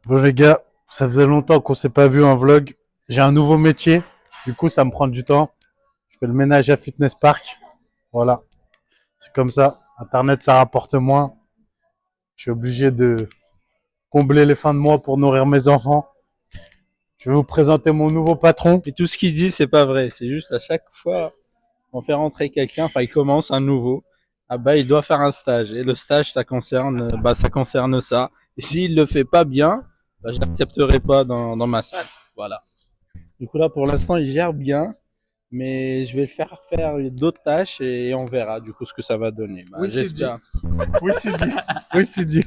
Bon les gars, ça faisait longtemps qu'on s'est pas vu en vlog. J'ai un nouveau métier, du coup ça me prend du temps. Je fais le ménage à Fitness Park. Voilà, c'est comme ça. Internet ça rapporte moins. Je suis obligé de combler les fins de mois pour nourrir mes enfants. Je vais vous présenter mon nouveau patron. Et tout ce qu'il dit, c'est pas vrai. C'est juste à chaque fois, on fait rentrer quelqu'un, enfin, il commence un nouveau. Ah bah, il doit faire un stage. Et le stage, ça concerne ça. Et s'il le fait pas bien, bah, je l'accepterai pas dans ma salle. Voilà. Du coup, là, pour l'instant, il gère bien. Mais je vais faire d'autres tâches et on verra du coup ce que ça va donner. Bah, Oui, c'est j'espère. Oui, c'est dit. Oui, c'est dit.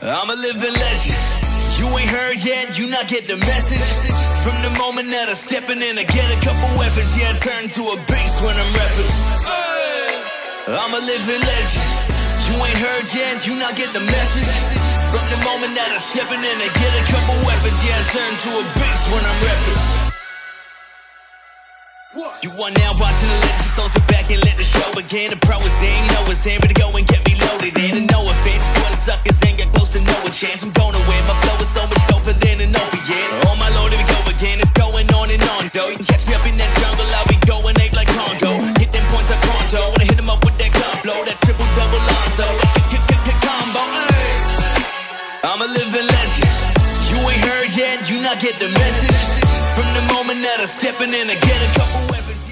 I'm a living legend. You ain't heard yet, you not get the message. From the moment that I steppin' in, I get a couple weapons. Yeah, I turn to a beast when I'm rapping. I'm a living legend. You ain't heard yet, you not get the message. From the moment that I steppin' in, I get a couple weapons. Yeah, I turn to a beast when I'm rapping. You are now watching the legend, so sit back and let the show begin. The pro is aim, no it's aim, but to go and get me loaded in. And no offense, but the suckers ain't got close to no a chance. I'm gonna win, my flow is so much doper than an opiate. Oh my lord, here we go again, it's going on and on, though. You can catch me up in that jungle, I'll be going ape like Congo. Hit them points like Pronto, wanna hit them up with that gun blow. That triple double Lonzo, that combo, ay. I'm a living legend. You ain't heard yet, you not get the message. From the moment that I steppin' in, I get a couple weapons.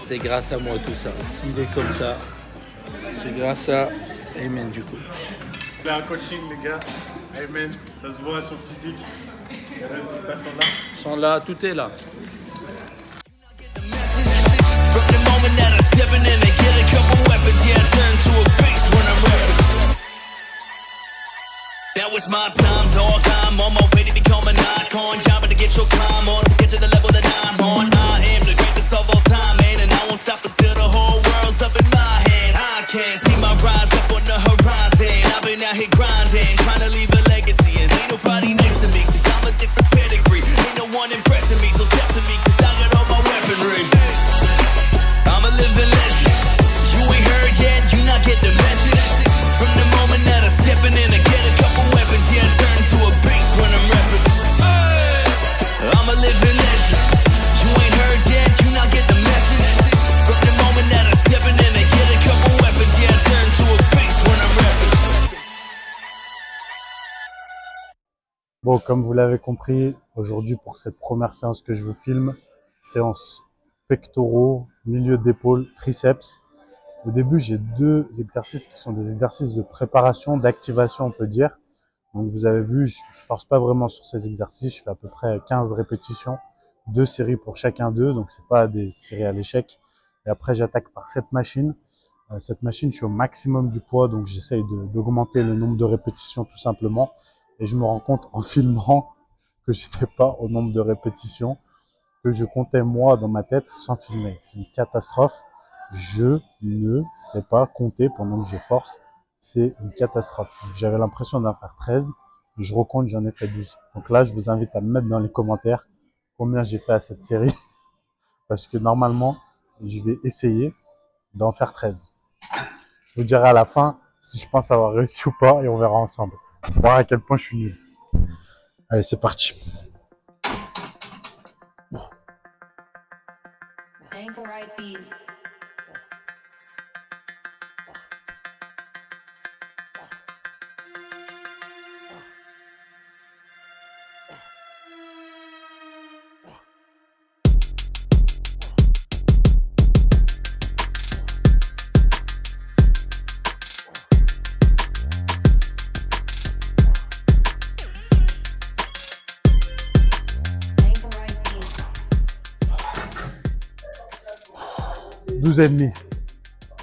C'est grâce à moi tout ça. S'il est comme ça, c'est grâce à Amen du coup. Il a un coaching les gars. Amen, ça se voit à son physique. Les résultats sont là. Ils sont là, tout est là. From the moment that I steppin' in, I get a couple weapons. Yeah, I turn to a beast when I'm rapping. Now it's my time, dog. I'm on my way to become an icon. Job to get your climb on, get to the level that I'm on. I am the greatest of all time, man, and I won't stop until the whole world's up in my hand. I can't see my rise up on the horizon. I've been out here grinding, trying to leave a legacy, and ain't nobody next to me, cause I'm a different pedigree. Ain't no one impressing me, so step to me, cause I got all my weaponry. I'm a living legend. You ain't heard yet, you not get the message. From the moment that I steppin' in, I get a couple weapons. Yeah, I turn to a beast when I'm rapping. I'm a living legend. You ain't heard yet, you not get the message. From the moment that I steppin' in, I get a couple weapons. Yeah, I turn to a beast when I'm rapping. Bon, comme vous l'avez compris, aujourd'hui pour cette première séance que je vous filme, séance pectoraux, milieu d'épaule, triceps. Au début, j'ai deux exercices qui sont des exercices de préparation, d'activation, on peut dire. Donc, vous avez vu, je force pas vraiment sur ces exercices. Je fais à peu près 15 répétitions, 2 séries pour chacun d'eux. Donc, c'est pas des séries à l'échec. Et après, j'attaque par cette machine. Cette machine, je suis au maximum du poids. Donc, j'essaye d'augmenter le nombre de répétitions tout simplement. Et je me rends compte en filmant que j'étais pas au nombre de répétitions que je comptais moi dans ma tête sans filmer. C'est une catastrophe. Je ne sais pas compter pendant que je force. C'est une catastrophe. J'avais l'impression d'en faire 13. Je recompte, j'en ai fait 12. Donc là, je vous invite à me mettre dans les commentaires combien j'ai fait à cette série. Parce que normalement, je vais essayer d'en faire 13. Je vous dirai à la fin si je pense avoir réussi ou pas et on verra ensemble. On va voir à quel point je suis nul. Allez, c'est parti. Ankle right beat. Ankle right beat. 12,5.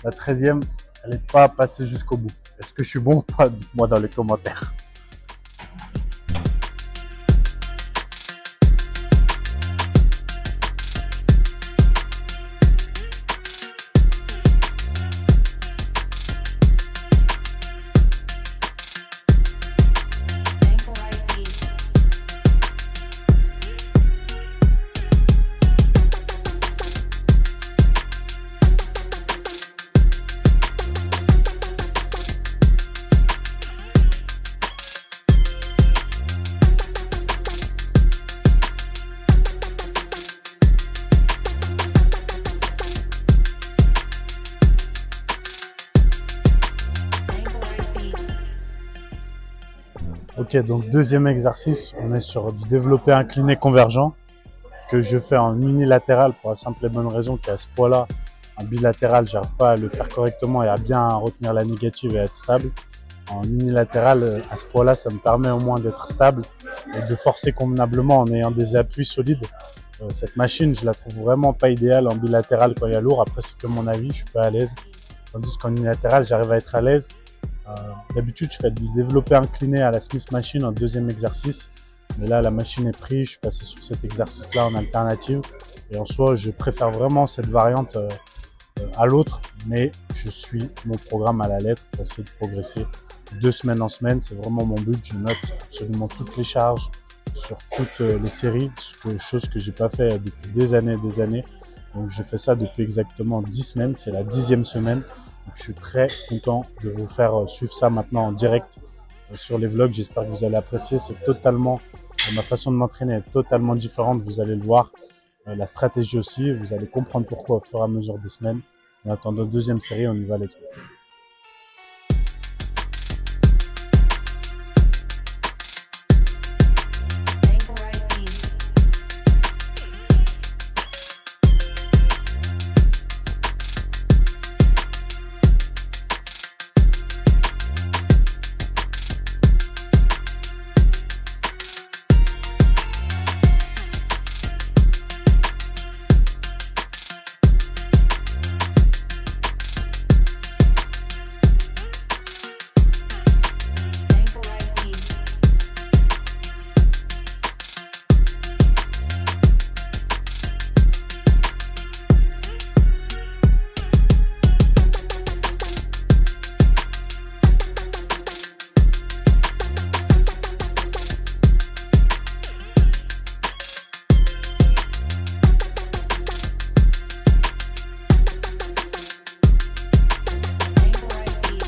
La 13e, elle n'est pas passée jusqu'au bout. Est-ce que je suis bon ou pas? Dites-moi dans les commentaires. Ok, donc deuxième exercice, on est sur du développé incliné convergent que je fais en unilatéral pour la simple et bonne raison qu'à ce poids-là, en bilatéral, j'arrive pas à le faire correctement et à bien retenir la négative et à être stable. En unilatéral, à ce poids-là, ça me permet au moins d'être stable et de forcer convenablement en ayant des appuis solides. Cette machine, je la trouve vraiment pas idéale en bilatéral quand il y a lourd. Après, c'est que mon avis, je suis pas à l'aise. Tandis qu'en unilatéral, j'arrive à être à l'aise. D'habitude, je fais du développé incliné à la Smith Machine en deuxième exercice. Mais là, la machine est prise. Je suis passé sur cet exercice-là en alternative. Et en soi, je préfère vraiment cette variante à l'autre. Mais je suis mon programme à la lettre pour essayer de progresser 2 semaines en semaine. C'est vraiment mon but. Je note absolument toutes les charges sur toutes les séries. Chose que j'ai pas fait depuis des années et des années. Donc, je fais ça depuis exactement 10 semaines. C'est la 10e semaine. Donc, je suis très content de vous faire suivre ça maintenant en direct sur les vlogs. J'espère que vous allez apprécier. C'est totalement, ma façon de m'entraîner est totalement différente. Vous allez le voir. La stratégie aussi. Vous allez comprendre pourquoi au fur et à mesure des semaines. En attendant deuxième série, on y va les trois. Ankle right beat. Ankle right beat. Ankle right beat.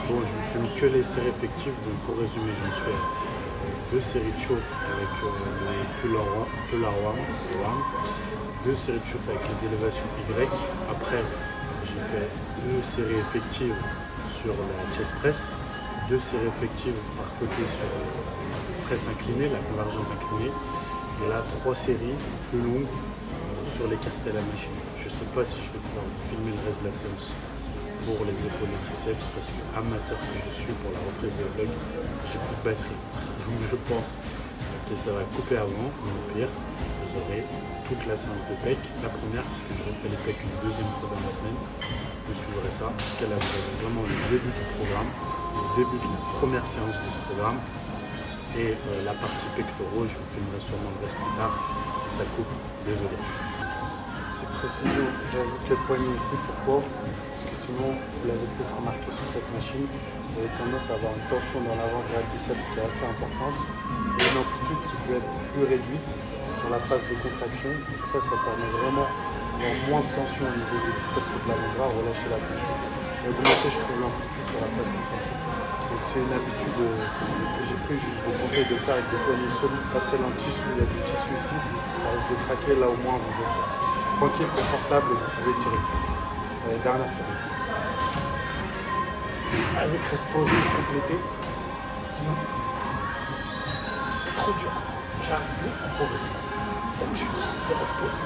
Bon, je vous filme que les séries effectives. Donc, pour résumer, j'en suis à 2 séries de chauffe avec le pull arm, 2 séries de chauffe avec les élévations Y. Après, j'ai fait 2 séries effectives sur la chest press, 2 séries effectives par côté sur la presse inclinée, la convergente inclinée. Et là, 3 séries plus longues sur l'écarté à la machine. Je ne sais pas si je vais pouvoir vous filmer le reste de la séance pour les épaules et triceps parce que amateur que je suis pour la reprise de vlog, j'ai plus de batterie. Donc je pense que ça va couper avant, mais au pire, vous aurez toute la séance de pec. La première, parce que je refais les pecs une deuxième fois dans la semaine. Vous suivrez ça. Jusqu'à là, vous avez vraiment le début du programme, le début de la première séance de ce programme. Et la partie pectoraux, je vous filmerai sûrement le reste plus tard. Si ça coupe, désolé. C'est précision, j'ajoute les poignets ici. Pourquoi? Parce que sinon, vous l'avez peut-être remarqué sur cette machine, vous avez tendance à avoir une tension dans l'avant du biceps qui est assez importante et une amplitude qui peut être plus réduite sur la phase de contraction. Donc ça permet vraiment d'avoir moins de tension au niveau des biceps et de l'avant-bras, relâcher la tension et augmenter, je trouve, l'amplitude sur la phase concentrique. Donc c'est une habitude que j'ai pris, je vous conseille de le faire avec des poignets solides, pas celle en tissu, il y a du tissu ici, ça risque de craquer, là au moins vous êtes tranquille, confortable et vous pouvez tirer dessus. Dernière série. Avec rest pause pour compléter. Sinon, c'est trop dur. J'arrive plus à progresser. Donc j'utilise le rest pause.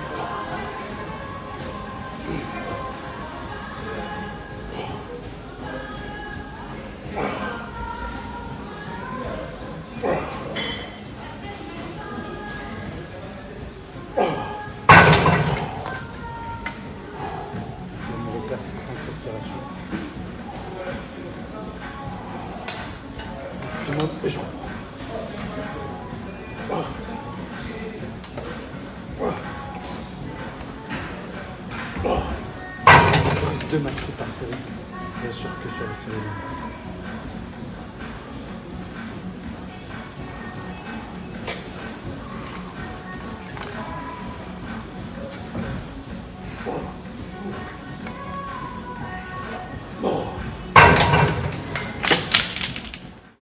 Maximum et je reprends. Plus 2 maxi par série, bien sûr que sur les séries longues.